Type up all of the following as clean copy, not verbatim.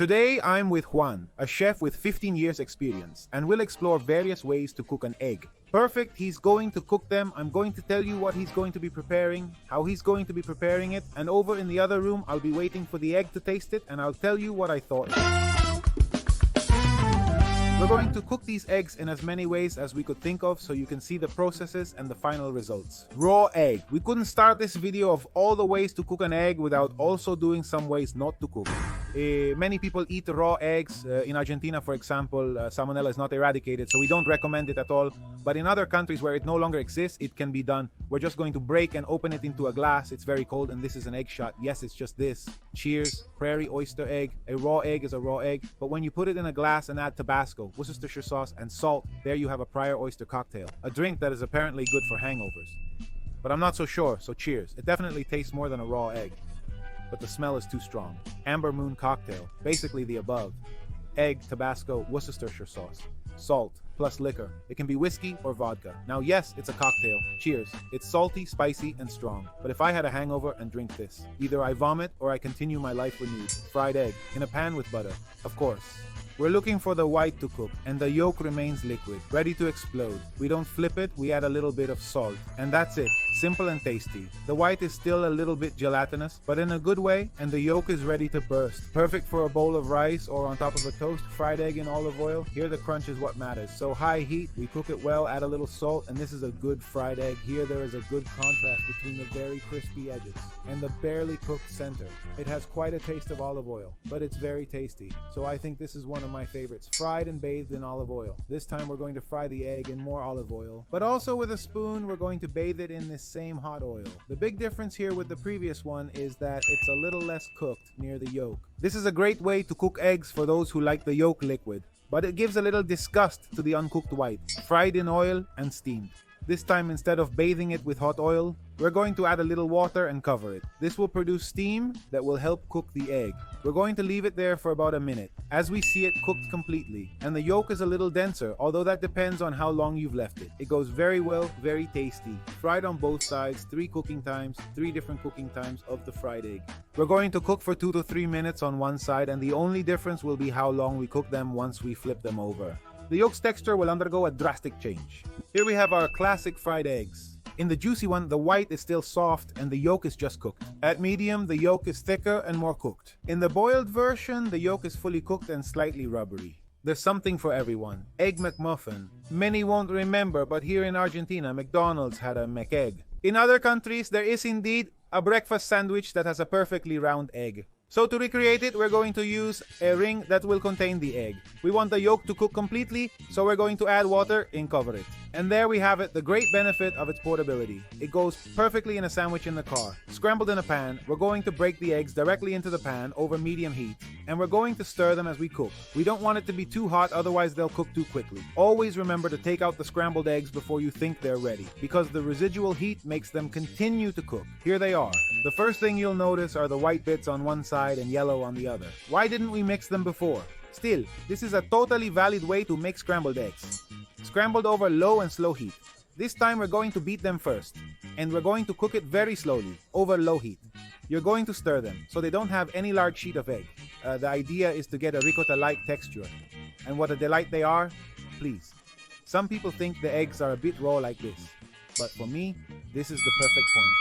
Today I'm with Juan, a chef with 15 years experience, and we'll explore various ways to cook an egg. Perfect, he's going to cook them. I'm going to tell you what he's going to be preparing, how he's going to be preparing it, and over in the other room I'll be waiting for the egg to taste it and I'll tell you what I thought. We're going to cook these eggs in as many ways as we could think of so you can see the processes and the final results. Raw egg. We couldn't start this video of all the ways to cook an egg without also doing some ways not to cook. Many people eat raw eggs. In Argentina, for example, salmonella is not eradicated, so we don't recommend it at all. But in other countries where it no longer exists, it can be done. We're just going to break and open it into a glass. It's very cold, and this is an egg shot. Yes, it's just this. Cheers. Prairie oyster egg. A raw egg is a raw egg. But when you put it in a glass and add Tabasco, Worcestershire sauce, and salt, there you have a prior oyster cocktail. A drink that is apparently good for hangovers. But I'm not so sure, so cheers. It definitely tastes more than a raw egg, but the smell is too strong. Amber Moon cocktail, basically the above. Egg, Tabasco, Worcestershire sauce, salt, plus liquor. It can be whiskey or vodka. Now yes, it's a cocktail. Cheers. It's salty, spicy, and strong. But if I had a hangover and drink this, either I vomit or I continue my life renewed. Fried egg, in a pan with butter, of course. We're looking for the white to cook, and the yolk remains liquid, ready to explode. We don't flip it, we add a little bit of salt, and that's it. Simple and tasty. The white is still a little bit gelatinous, but in a good way, and the yolk is ready to burst. Perfect for a bowl of rice or on top of a toast, fried egg in olive oil. Here the crunch is what matters. So high heat, we cook it well, add a little salt, and this is a good fried egg. Here there is a good contrast between the very crispy edges and the barely cooked center. It has quite a taste of olive oil, but it's very tasty. So I think this is one of my favorites, fried and bathed in olive oil. This time we're going to fry the egg in more olive oil, but also with a spoon we're going to bathe it in this same hot oil. The big difference here with the previous one is that it's a little less cooked near the yolk. This is a great way to cook eggs for those who like the yolk liquid, but it gives a little disgust to the uncooked white, fried in oil and steamed. This time, instead of bathing it with hot oil, we're going to add a little water and cover it. This will produce steam that will help cook the egg. We're going to leave it there for about a minute, as we see it cooked completely. And the yolk is a little denser, although that depends on how long you've left it. It goes very well, very tasty. Fried on both sides, 3 different cooking times of the fried egg. We're going to cook for 2 to 3 minutes on one side, and the only difference will be how long we cook them once we flip them over. The yolk's texture will undergo a drastic change. Here we have our classic fried eggs. In the juicy one, the white is still soft and the yolk is just cooked. At medium, the yolk is thicker and more cooked. In the boiled version, the yolk is fully cooked and slightly rubbery. There's something for everyone. Egg McMuffin. Many won't remember, but here in Argentina, McDonald's had a McEgg. In other countries, there is indeed a breakfast sandwich that has a perfectly round egg. So to recreate it, we're going to use a ring that will contain the egg. We want the yolk to cook completely, so we're going to add water and cover it. And there we have it, the great benefit of its portability. It goes perfectly in a sandwich in the car. Scrambled in a pan, we're going to break the eggs directly into the pan over medium heat, and we're going to stir them as we cook. We don't want it to be too hot, otherwise they'll cook too quickly. Always remember to take out the scrambled eggs before you think they're ready, because the residual heat makes them continue to cook. Here they are. The first thing you'll notice are the white bits on one side and yellow on the other. Why didn't we mix them before? Still, this is a totally valid way to make scrambled eggs. Scrambled over low and slow heat. This time we're going to beat them first, and we're going to cook it very slowly, over low heat. You're going to stir them, so they don't have any large sheet of egg. The idea is to get a ricotta-like texture. And what a delight they are, please. Some people think the eggs are a bit raw like this, but for me, this is the perfect point.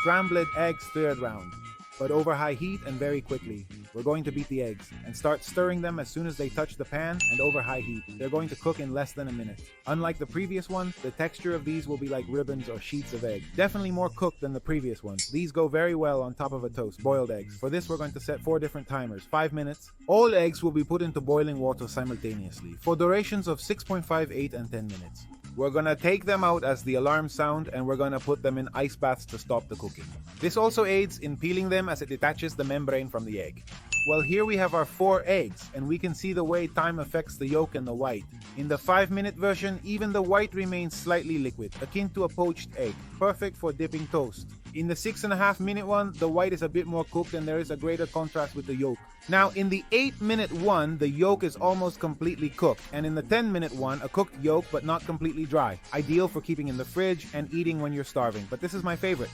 Scrambled eggs third round, but over high heat and very quickly. We're going to beat the eggs and start stirring them as soon as they touch the pan and over high heat. They're going to cook in less than a minute. Unlike the previous one, the texture of these will be like ribbons or sheets of egg. Definitely more cooked than the previous ones. These go very well on top of a toast, boiled eggs. For this, we're going to set 4 different timers, 5 minutes. All eggs will be put into boiling water simultaneously for durations of 6.5, 8, and 10 minutes. We're gonna take them out as the alarm sound, and we're gonna put them in ice baths to stop the cooking. This also aids in peeling them as it detaches the membrane from the egg. Well, here we have our 4 eggs, and we can see the way time affects the yolk and the white. In the 5-minute version, even the white remains slightly liquid, akin to a poached egg, perfect for dipping toast. In the 6.5-minute one, the white is a bit more cooked and there is a greater contrast with the yolk. Now, in the 8-minute one, the yolk is almost completely cooked, and in the 10-minute one, a cooked yolk but not completely dry. Ideal for keeping in the fridge and eating when you're starving, but this is my favorite.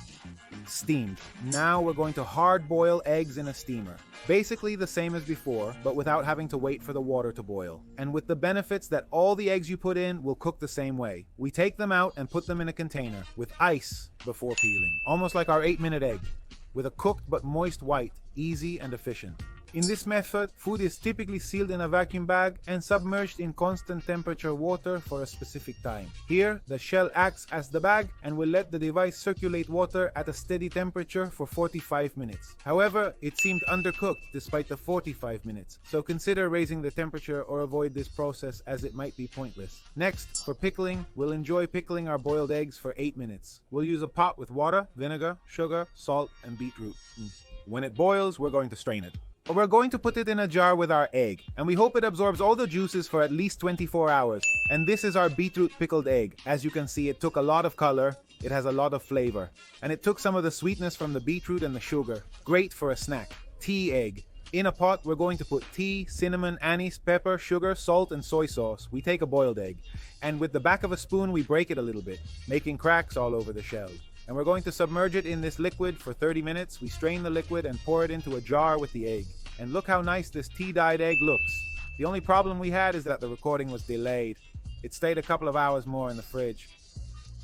steamed. Now we're going to hard boil eggs in a steamer. Basically the same as before, but without having to wait for the water to boil. And with the benefits that all the eggs you put in will cook the same way. We take them out and put them in a container with ice before peeling. Almost like our 8-minute egg, with a cooked but moist white, easy and efficient. In this method, food is typically sealed in a vacuum bag and submerged in constant temperature water for a specific time. Here, the shell acts as the bag and will let the device circulate water at a steady temperature for 45 minutes. However, it seemed undercooked despite the 45 minutes, so consider raising the temperature or avoid this process as it might be pointless. Next, for pickling, we'll enjoy pickling our boiled eggs for 8 minutes. We'll use a pot with water, vinegar, sugar, salt, and beetroot. When it boils, we're going to strain it. We're going to put it in a jar with our egg, and we hope it absorbs all the juices for at least 24 hours. And this is our beetroot pickled egg. As you can see, it took a lot of color, it has a lot of flavor, and it took some of the sweetness from the beetroot and the sugar. Great for a snack. Tea egg. In a pot, we're going to put tea, cinnamon, anise, pepper, sugar, salt, and soy sauce. We take a boiled egg, and with the back of a spoon, we break it a little bit, making cracks all over the shell. And we're going to submerge it in this liquid for 30 minutes. We strain the liquid and pour it into a jar with the egg. And look how nice this tea-dyed egg looks. The only problem we had is that the recording was delayed. It stayed a couple of hours more in the fridge.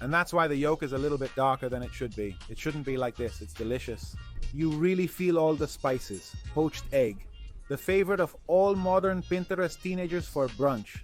And that's why the yolk is a little bit darker than it should be. It shouldn't be like this, it's delicious. You really feel all the spices. Poached egg. The favorite of all modern Pinterest teenagers for brunch.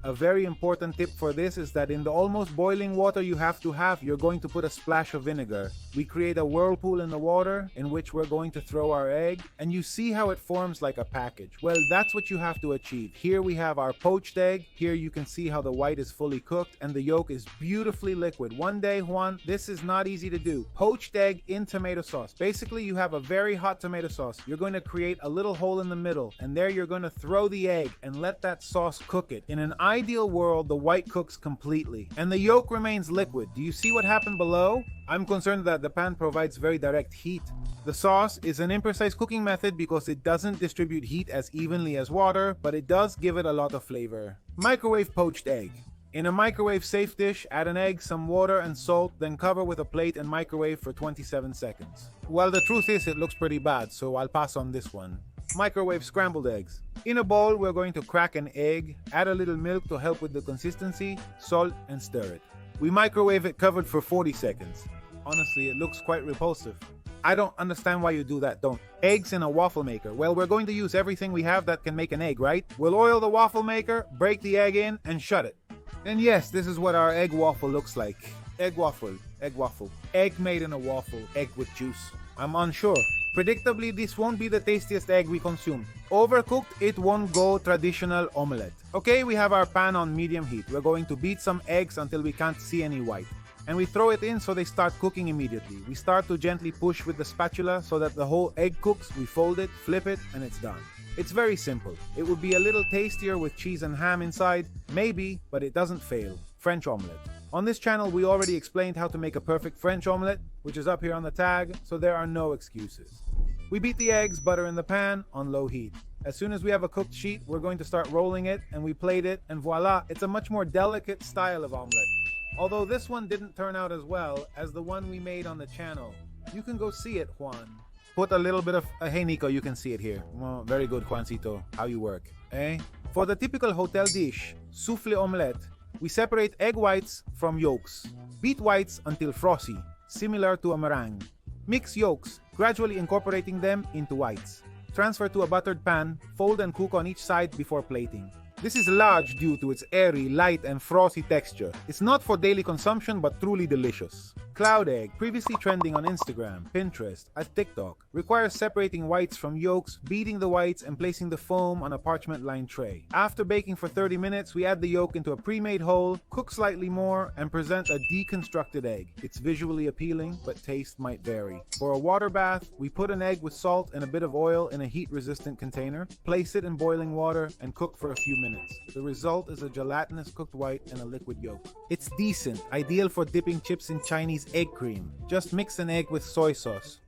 A very important tip for this is that in the almost boiling water you have, you're going to put a splash of vinegar. We create a whirlpool in the water in which we're going to throw our egg, and you see how it forms like a package. Well, that's what you have to achieve. Here we have our poached egg. Here you can see how the white is fully cooked and the yolk is beautifully liquid. One day, Juan, this is not easy to do. Poached egg in tomato sauce. Basically, you have a very hot tomato sauce. You're going to create a little hole in the middle, and there you're going to throw the egg and let that sauce cook it. In an ideal world, the white cooks completely and the yolk remains liquid. Do you see what happened below? I'm concerned that the pan provides very direct heat. The sauce is an imprecise cooking method because it doesn't distribute heat as evenly as water, but it does give it a lot of flavor. Microwave poached egg. In a microwave safe dish, add an egg, some water and salt, then cover with a plate and microwave for 27 seconds. Well, the truth is it looks pretty bad, so I'll pass on this one. Microwave scrambled eggs. In a bowl, we're going to crack an egg, add a little milk to help with the consistency, salt, and stir it. We microwave it covered for 40 seconds. Honestly, it looks quite repulsive. I don't understand why you do that, don't. Eggs in a waffle maker. Well, we're going to use everything we have that can make an egg, right? We'll oil the waffle maker, break the egg in, and shut it. And yes, this is what our egg waffle looks like. Egg waffle, egg waffle. Egg made in a waffle, egg with juice. I'm unsure. Predictably, this won't be the tastiest egg we consume. Overcooked, it won't go traditional omelette. Okay, we have our pan on medium heat. We're going to beat some eggs until we can't see any white. And we throw it in so they start cooking immediately. We start to gently push with the spatula so that the whole egg cooks. We fold it, flip it, and it's done. It's very simple. It would be a little tastier with cheese and ham inside, maybe, but it doesn't fail. French omelette. On this channel, we already explained how to make a perfect French omelette, which is up here on the tag, so there are no excuses. We beat the eggs, butter in the pan, on low heat. As soon as we have a cooked sheet, we're going to start rolling it, and we plate it, and voila, it's a much more delicate style of omelette. Although this one didn't turn out as well as the one we made on the channel. You can go see it, Juan. Put a little bit of... hey, Nico, you can see it here. Well, very good, Juancito. How you work, eh? For the typical hotel dish, soufflé omelette, we separate egg whites from yolks. Beat whites until frothy, similar to a meringue. Mix yolks, gradually incorporating them into whites. Transfer to a buttered pan, fold and cook on each side before plating. This is large due to its airy, light, and frothy texture. It's not for daily consumption, but truly delicious. Cloud egg, previously trending on Instagram, Pinterest, and TikTok, requires separating whites from yolks, beating the whites, and placing the foam on a parchment-lined tray. After baking for 30 minutes, we add the yolk into a pre-made hole, cook slightly more, and present a deconstructed egg. It's visually appealing, but taste might vary. For a water bath, we put an egg with salt and a bit of oil in a heat-resistant container, place it in boiling water, and cook for a few minutes. The result is a gelatinous cooked white and a liquid yolk. It's decent, ideal for dipping chips in Chinese egg cream. Just mix an egg with soy sauce.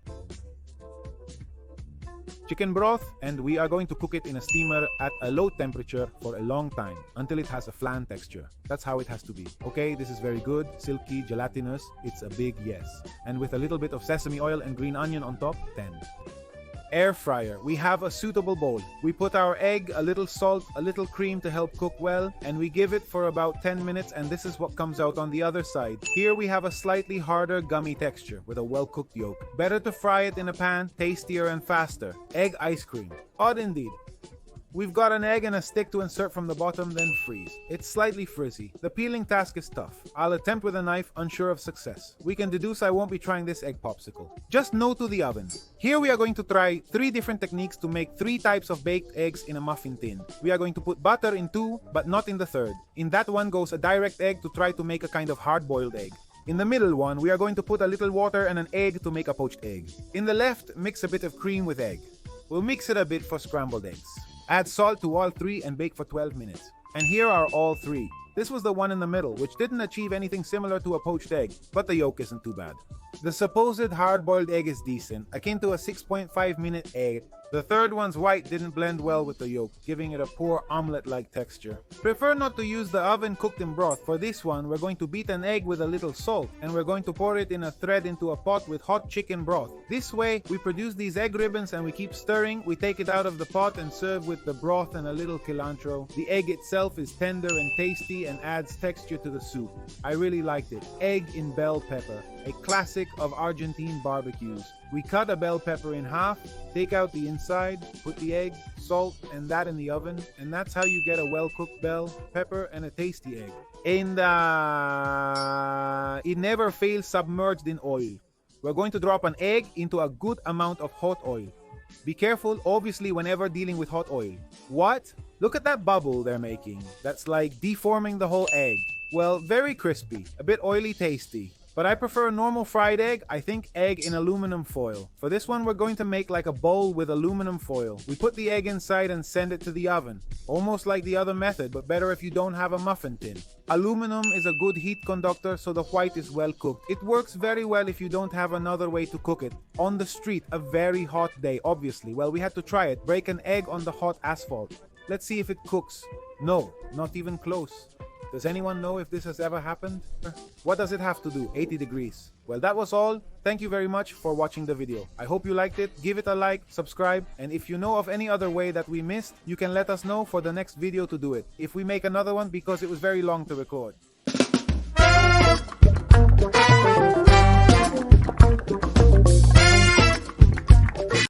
chicken broth, and we are going to cook it in a steamer at a low temperature for a long time until it has a flan texture. That's how it has to be. Okay, this is very good, silky, gelatinous. It's a big yes. And with a little bit of sesame oil and green onion on top, 10. Air fryer. We have a suitable bowl. We put our egg, a little salt, a little cream to help cook well, and we give it for about 10 minutes, and this is what comes out on the other side. Here we have a slightly harder gummy texture with a well-cooked yolk. Better to fry it in a pan, tastier and faster. Egg ice cream. Odd indeed. We've got an egg and a stick to insert from the bottom, then freeze. It's slightly frizzy. The peeling task is tough. I'll attempt with a knife, unsure of success. We can deduce I won't be trying this egg popsicle. Just no to the oven. Here we are going to try 3 different techniques to make 3 types of baked eggs in a muffin tin. We are going to put butter in 2, but not in the 3rd. In that one goes a direct egg to try to make a kind of hard-boiled egg. In the middle one, we are going to put a little water and an egg to make a poached egg. In the left, mix a bit of cream with egg. We'll mix it a bit for scrambled eggs. Add salt to all 3 and bake for 12 minutes. And here are all 3. This was the one in the middle, which didn't achieve anything similar to a poached egg, but the yolk isn't too bad. The supposed hard-boiled egg is decent, akin to a 6.5-minute egg. The 3rd one's white didn't blend well with the yolk, giving it a poor omelette-like texture. Prefer not to use the oven cooked in broth. For this one, we're going to beat an egg with a little salt, and we're going to pour it in a thread into a pot with hot chicken broth. This way, we produce these egg ribbons and we keep stirring. We take it out of the pot and serve with the broth and a little cilantro. The egg itself is tender and tasty and adds texture to the soup. I really liked it. Egg in bell pepper, a classic of Argentine barbecues. We cut a bell pepper in half, take out the inside, put the egg, salt, and that in the oven, and that's how you get a well-cooked bell pepper and a tasty egg. And it never fails submerged in oil. We're going to drop an egg into a good amount of hot oil. Be careful, obviously, whenever dealing with hot oil. What? Look at that bubble they're making. That's like deforming the whole egg. Well, very crispy, a bit oily, tasty. But I prefer a normal fried egg. I think egg in aluminum foil. For this one, we're going to make like a bowl with aluminum foil. We put the egg inside and send it to the oven. Almost like the other method, but better if you don't have a muffin tin. Aluminum is a good heat conductor, so the white is well cooked. It works very well if you don't have another way to cook it. On the street, a very hot day, obviously. Well, we had to try it. Break an egg on the hot asphalt. Let's see if it cooks. No, not even close. Does anyone know if this has ever happened? What does it have to do? 80 degrees. Well, that was all. Thank you very much for watching the video. I hope you liked it. Give it a like, subscribe, and if you know of any other way that we missed, you can let us know for the next video to do it. If we make another one, because it was very long to record.